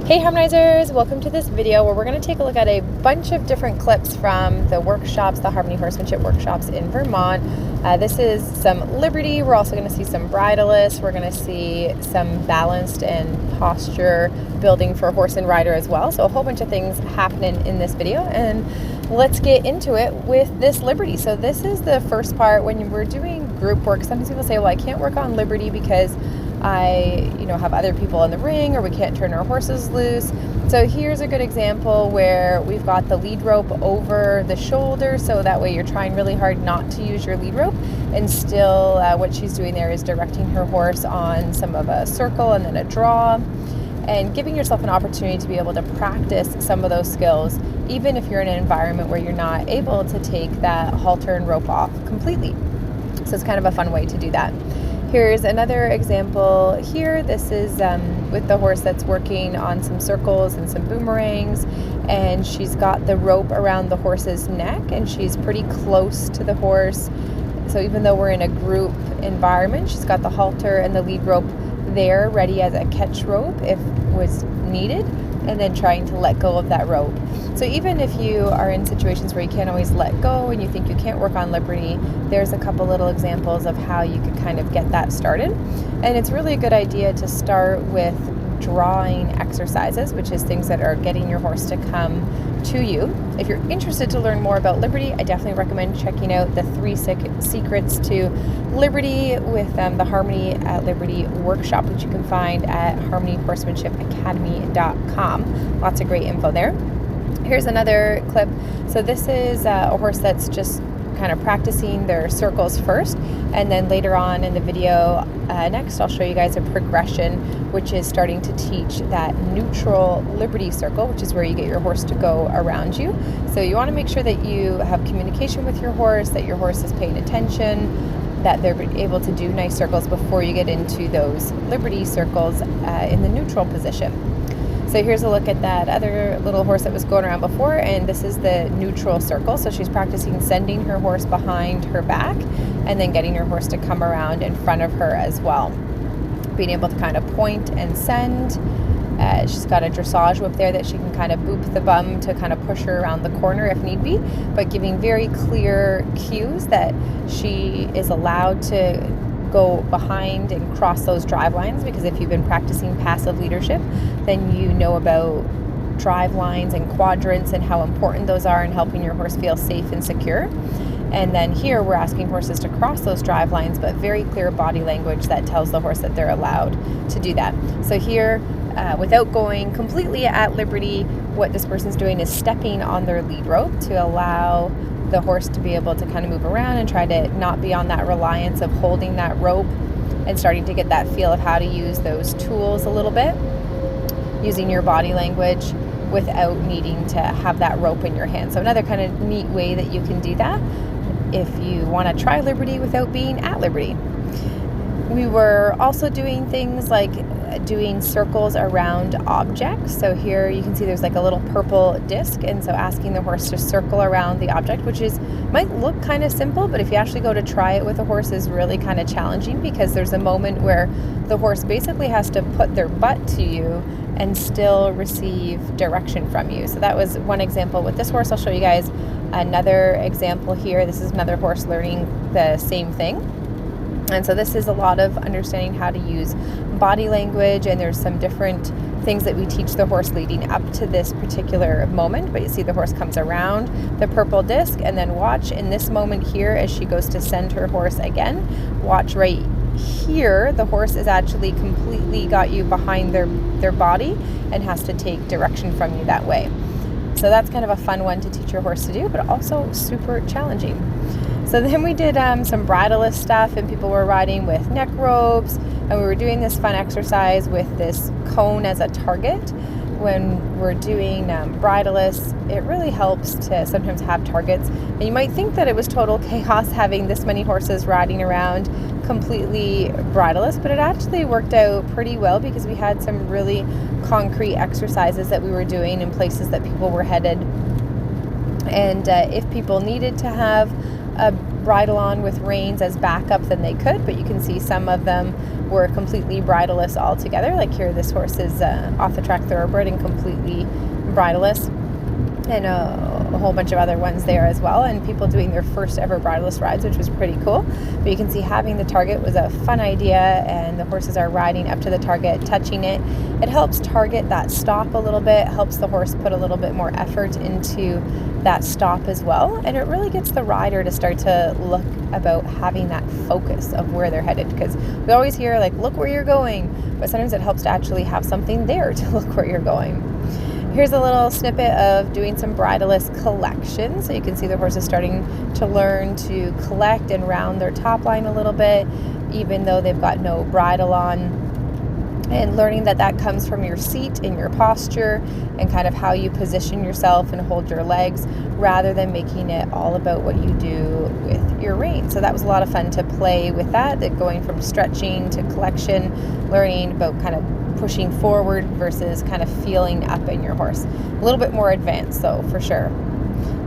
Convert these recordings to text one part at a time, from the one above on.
Hey Harmonizers, welcome to this video where we're going to take a look at a bunch of different clips from the workshops, the Harmony Horsemanship workshops in Vermont. This is some Liberty. We're also going to see some Bridleless. We're going to see some balanced and posture building for horse and rider as well. So a whole bunch of things happening in this video, and let's get into it with this Liberty. So this is the first part. When we're doing group work, sometimes people say, well, I can't work on Liberty because I have other people in the ring, or we can't turn our horses loose. So here's a good example where we've got the lead rope over the shoulder, so that way you're trying really hard not to use your lead rope, and still what she's doing there is directing her horse on some of a circle and then a draw, and giving yourself an opportunity to be able to practice some of those skills, even if you're in an environment where you're not able to take that halter and rope off completely. So it's kind of a fun way to do that. Here's another example here. This is with the horse that's working on some circles and some boomerangs, and she's got the rope around the horse's neck, and she's pretty close to the horse. So even though we're in a group environment, she's got the halter and the lead rope there ready as a catch rope if was needed, and then trying to let go of that rope. So even if you are in situations where you can't always let go and you think you can't work on Liberty, there's a couple little examples of how you could kind of get that started. And it's really a good idea to start with drawing exercises, which is things that are getting your horse to come to you. If you're interested to learn more about Liberty, I definitely recommend checking out the 3 Secrets to Liberty with the Harmony at Liberty workshop, which you can find at harmonyhorsemanshipacademy.com. Lots of great info there. Here's another clip. So this is a horse that's just kind of practicing their circles first, and then later on in the video next I'll show you guys a progression which is starting to teach that neutral Liberty circle, which is where you get your horse to go around you. So you want to make sure that you have communication with your horse, that your horse is paying attention, that they're able to do nice circles before you get into those Liberty circles in the neutral position. So here's a look at that other little horse that was going around before, and this is the neutral circle. So she's practicing sending her horse behind her back and then getting her horse to come around in front of her as well. Being able to kind of point and send. She's got a dressage whip there that she can kind of boop the bum to kind of push her around the corner if need be, but giving very clear cues that she is allowed to go behind and cross those drive lines, because if you've been practicing passive leadership, then you know about drive lines and quadrants and how important those are in helping your horse feel safe and secure. And then here we're asking horses to cross those drive lines, but very clear body language that tells the horse that they're allowed to do that. So here, without going completely at Liberty, what this person's doing is stepping on their lead rope to allow the horse to be able to kind of move around and try to not be on that reliance of holding that rope, and starting to get that feel of how to use those tools a little bit, using your body language without needing to have that rope in your hand. So another kind of neat way that you can do that if you want to try Liberty without being at Liberty. We were also doing things like doing circles around objects. So here you can see there's like a little purple disc, and so asking the horse to circle around the object, which might look kind of simple, but if you actually go to try it with a horse, is really kind of challenging, because there's a moment where the horse basically has to put their butt to you and still receive direction from you. So that was one example with this horse. I'll show you guys another example here. This is another horse learning the same thing. And so this is a lot of understanding how to use body language, and there's some different things that we teach the horse leading up to this particular moment. But you see the horse comes around the purple disc, and then watch in this moment here as she goes to send her horse again. Watch right here, the horse is actually completely got you behind their body and has to take direction from you that way. So that's kind of a fun one to teach your horse to do, but also super challenging. So then we did some bridleless stuff, and people were riding with neck ropes, and we were doing this fun exercise with this cone as a target. When we're doing bridleless, it really helps to sometimes have targets. And you might think that it was total chaos having this many horses riding around completely bridleless, but it actually worked out pretty well, because we had some really concrete exercises that we were doing in places that people were headed. And if people needed to have a bridle on with reins as backup, then they could, but you can see some of them were completely bridleless altogether. Like here, this horse is off the track thoroughbred and completely bridleless, and a whole bunch of other ones there as well, and people doing their first ever bridleless rides, which was pretty cool. But you can see having the target was a fun idea, and the horses are riding up to the target, touching it. It helps target that stop a little bit, helps the horse put a little bit more effort into that stop as well, and it really gets the rider to start to look about having that focus of where they're headed, because we always hear like, look where you're going, but sometimes it helps to actually have something there to look where you're going. Here's a little snippet of doing some bridleless collection. So you can see the horse is starting to learn to collect and round their top line a little bit, even though they've got no bridle on. And learning that comes from your seat and your posture and kind of how you position yourself and hold your legs, rather than making it all about what you do with your rein. So that was a lot of fun to play with that going from stretching to collection, learning about kind of pushing forward versus kind of feeling up in your horse. A little bit more advanced though, for sure.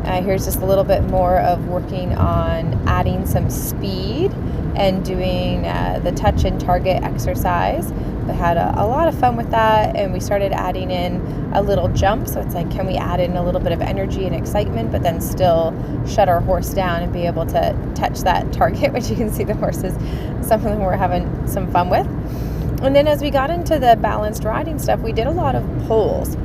Here's just a little bit more of working on adding some speed and doing the touch and target exercise. We had a lot of fun with that, and we started adding in a little jump. So it's like, can we add in a little bit of energy and excitement, but then still shut our horse down and be able to touch that target, which you can see the horses, some of them were having some fun with. And then as we got into the balanced riding stuff, we did a lot of poles.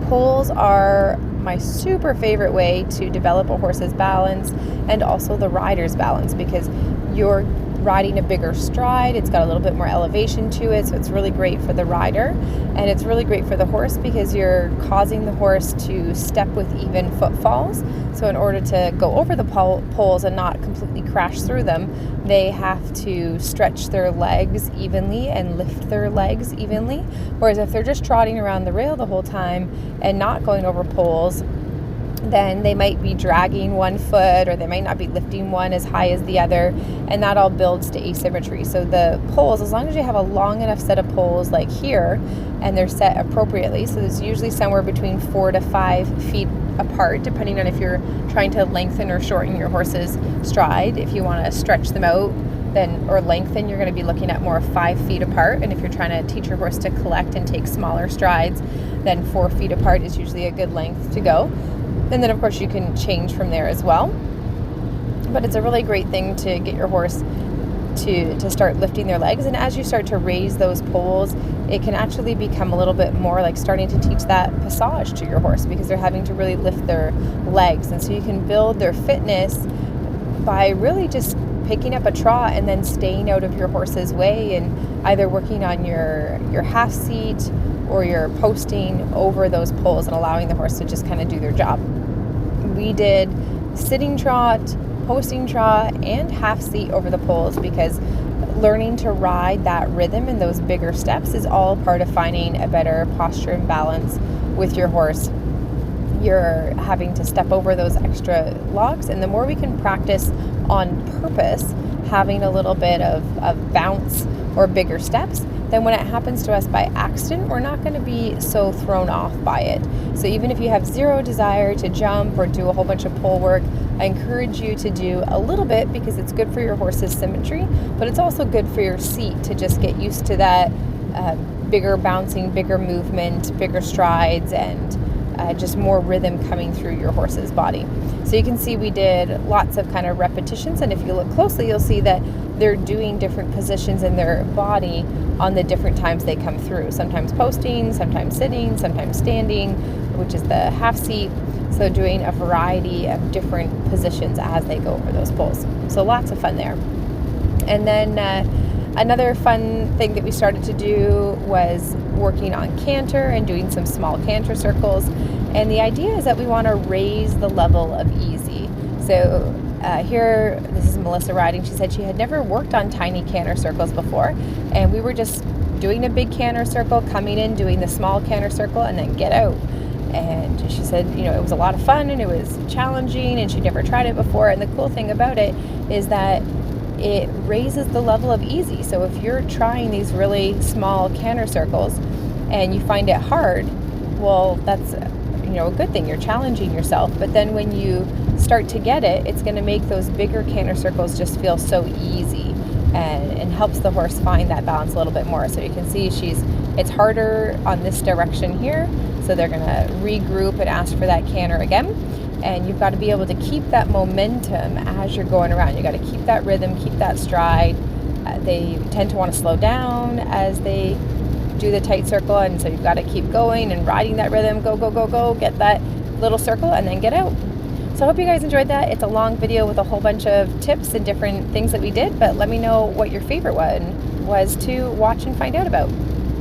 Poles are my super favorite way to develop a horse's balance and also the rider's balance, because you're riding a bigger stride. It's got a little bit more elevation to it, so it's really great for the rider, and it's really great for the horse because you're causing the horse to step with even footfalls. So in order to go over the poles and not completely crash through them, they have to stretch their legs evenly and lift their legs evenly. Whereas if they're just trotting around the rail the whole time and not going over poles, then they might be dragging one foot, or they might not be lifting one as high as the other, and that all builds to asymmetry. So the poles, as long as you have a long enough set of poles like here, and they're set appropriately, so there's usually somewhere between 4 to 5 feet apart, depending on if you're trying to lengthen or shorten your horse's stride. If you want to stretch them out or lengthen, you're going to be looking at more 5 feet apart. And if you're trying to teach your horse to collect and take smaller strides, then 4 feet apart is usually a good length to go. And then of course you can change from there as well. But it's a really great thing to get your horse to start lifting their legs. And as you start to raise those poles, it can actually become a little bit more like starting to teach that passage to your horse, because they're having to really lift their legs. And so you can build their fitness by really just picking up a trot and then staying out of your horse's way, and either working on your half seat or you're posting over those poles and allowing the horse to just kind of do their job. We did sitting trot, posting trot, and half seat over the poles, because learning to ride that rhythm in those bigger steps is all part of finding a better posture and balance with your horse. You're having to step over those extra logs, and the more we can practice on purpose having a little bit of bounce or bigger steps, then when it happens to us by accident, we're not going to be so thrown off by it. So even if you have zero desire to jump or do a whole bunch of pole work, I encourage you to do a little bit, because it's good for your horse's symmetry, but it's also good for your seat to just get used to that bigger bouncing, bigger movement, bigger strides, and just more rhythm coming through your horse's body. So you can see we did lots of kind of repetitions, and if you look closely, you'll see that they're doing different positions in their body on the different times they come through. Sometimes posting, sometimes sitting, sometimes standing, which is the half seat. So doing a variety of different positions as they go over those poles. So lots of fun there. And then another fun thing that we started to do was working on canter and doing some small canter circles. And the idea is that we want to raise the level of easy. So here, this is Melissa riding. She said she had never worked on tiny canter circles before, and we were just doing a big canter circle, coming in, doing the small canter circle, and then get out. And she said, it was a lot of fun and it was challenging, and she'd never tried it before. And the cool thing about it is that it raises the level of easy. So if you're trying these really small canter circles and you find it hard, well, that's a good thing. You're challenging yourself. But then when you start to get it, it's going to make those bigger canter circles just feel so easy, and helps the horse find that balance a little bit more. So you can see it's harder on this direction here. So they're going to regroup and ask for that canter again. And you've got to be able to keep that momentum as you're going around. You got to keep that rhythm, keep that stride. They tend to want to slow down as they do the tight circle, and so you've got to keep going and riding that rhythm. Go, go, go, go. Get that little circle and then get out. So I hope you guys enjoyed that. It's a long video with a whole bunch of tips and different things that we did, but let me know what your favorite one was to watch and find out about.